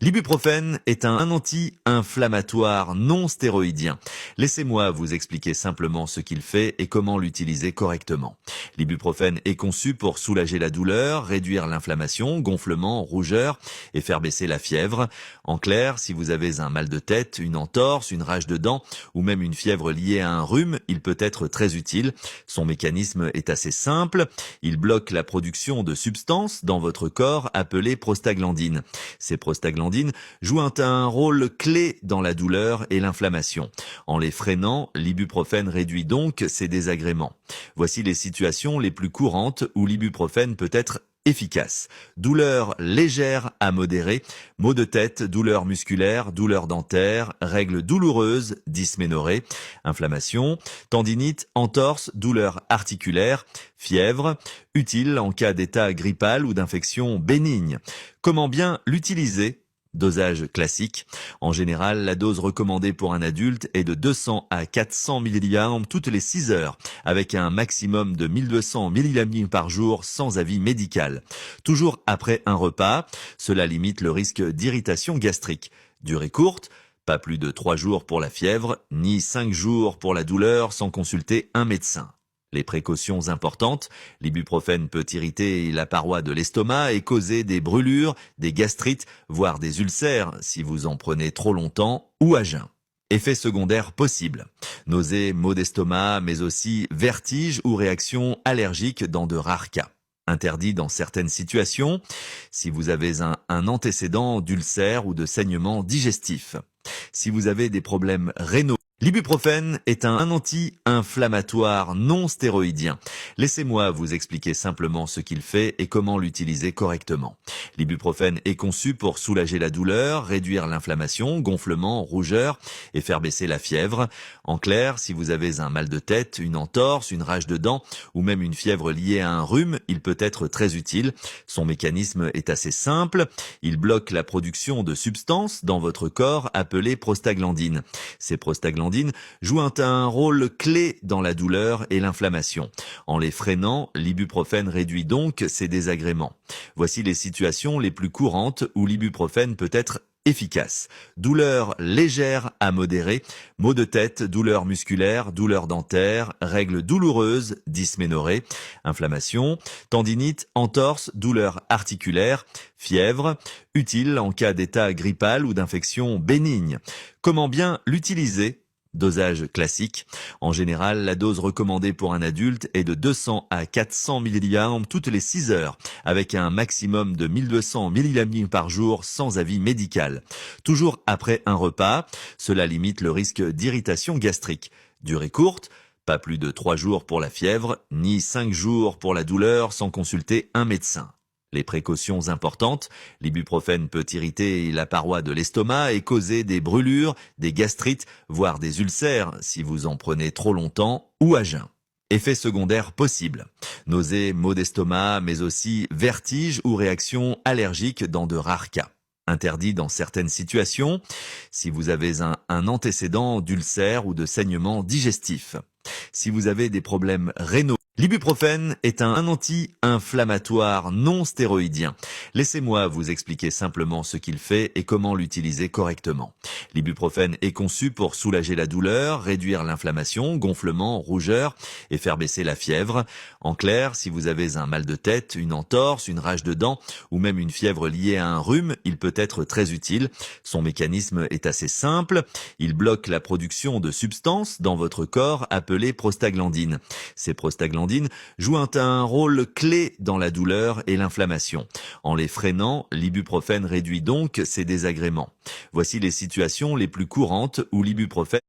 L'ibuprofène est un anti-inflammatoire non stéroïdien. Laissez-moi vous expliquer simplement ce qu'il fait et comment l'utiliser correctement. L'ibuprofène est conçu pour soulager la douleur, réduire l'inflammation, gonflement, rougeur et faire baisser la fièvre. En clair, si vous avez un mal de tête, une entorse, une rage de dents ou même une fièvre liée à un rhume, il peut être très utile. Son mécanisme est assez simple. Il bloque la production de substances dans votre corps appelées prostaglandines. Ces prostaglandines jouent un rôle clé dans la douleur et l'inflammation. En les freinant, l'ibuprofène réduit donc ces désagréments. Voici les situations les plus courantes où l'ibuprofène peut être efficace. Douleur légère à modérée, maux de tête, douleur musculaire, douleur dentaire, règles douloureuses, dysménorrhée, inflammation, tendinite, entorse, douleur articulaire, fièvre, utile en cas d'état grippal ou d'infection bénigne. Comment bien l'utiliser ? Dosage classique. En général, la dose recommandée pour un adulte est de 200 à 400 mg toutes les 6 heures, avec un maximum de 1200 mg par jour sans avis médical. Toujours après un repas, cela limite le risque d'irritation gastrique. Durée courte, pas plus de 3 jours pour la fièvre, ni 5 jours pour la douleur sans consulter un médecin. Les précautions importantes, l'ibuprofène peut irriter la paroi de l'estomac et causer des brûlures, des gastrites, voire des ulcères si vous en prenez trop longtemps ou à jeun. Effets secondaires possibles. Nausées, maux d'estomac, mais aussi vertiges ou réactions allergiques dans de rares cas. Interdit dans certaines situations, si vous avez un antécédent d'ulcère ou de saignement digestif. Si vous avez des problèmes rénaux, l'ibuprofène est un anti-inflammatoire non stéroïdien. Laissez-moi vous expliquer simplement ce qu'il fait et comment l'utiliser correctement. L'ibuprofène est conçu pour soulager la douleur, réduire l'inflammation, gonflement, rougeur et faire baisser la fièvre. En clair, si vous avez un mal de tête, une entorse, une rage de dents ou même une fièvre liée à un rhume, il peut être très utile. Son mécanisme est assez simple. Il bloque la production de substances dans votre corps appelées prostaglandines. Ces prostaglandines jouent un rôle clé dans la douleur et l'inflammation. En les freinant, l'ibuprofène réduit donc ces désagréments. Voici les situations les plus courantes où l'ibuprofène peut être efficace. Douleur légère à modérée, maux de tête, douleur musculaire, douleur dentaire, règles douloureuses, dysménorrhée, inflammation, tendinite, entorse, douleur articulaire, fièvre, utile en cas d'état grippal ou d'infection bénigne. Comment bien l'utiliser ? Dosage classique. En général, la dose recommandée pour un adulte est de 200 à 400 mg toutes les 6 heures, avec un maximum de 1200 mg par jour sans avis médical. Toujours après un repas, cela limite le risque d'irritation gastrique. Durée courte, pas plus de 3 jours pour la fièvre, ni 5 jours pour la douleur sans consulter un médecin. Les précautions importantes, l'ibuprofène peut irriter la paroi de l'estomac et causer des brûlures, des gastrites, voire des ulcères si vous en prenez trop longtemps ou à jeun. Effets secondaires possibles. Nausées, maux d'estomac, mais aussi vertiges ou réactions allergiques dans de rares cas. Interdit dans certaines situations, si vous avez un antécédent d'ulcère ou de saignement digestif. Si vous avez des problèmes rénaux, l'ibuprofène est un anti-inflammatoire non stéroïdien. Laissez-moi vous expliquer simplement ce qu'il fait et comment l'utiliser correctement. L'ibuprofène est conçu pour soulager la douleur, réduire l'inflammation, gonflement, rougeur et faire baisser la fièvre. En clair, si vous avez un mal de tête, une entorse, une rage de dents ou même une fièvre liée à un rhume, il peut être très utile. Son mécanisme est assez simple. Il bloque la production de substances dans votre corps appelées prostaglandines. Ces prostaglandines jouent un rôle clé dans la douleur et l'inflammation. En les freinant, l'ibuprofène réduit donc ces désagréments. Voici les situations les plus courantes où l'ibuprofène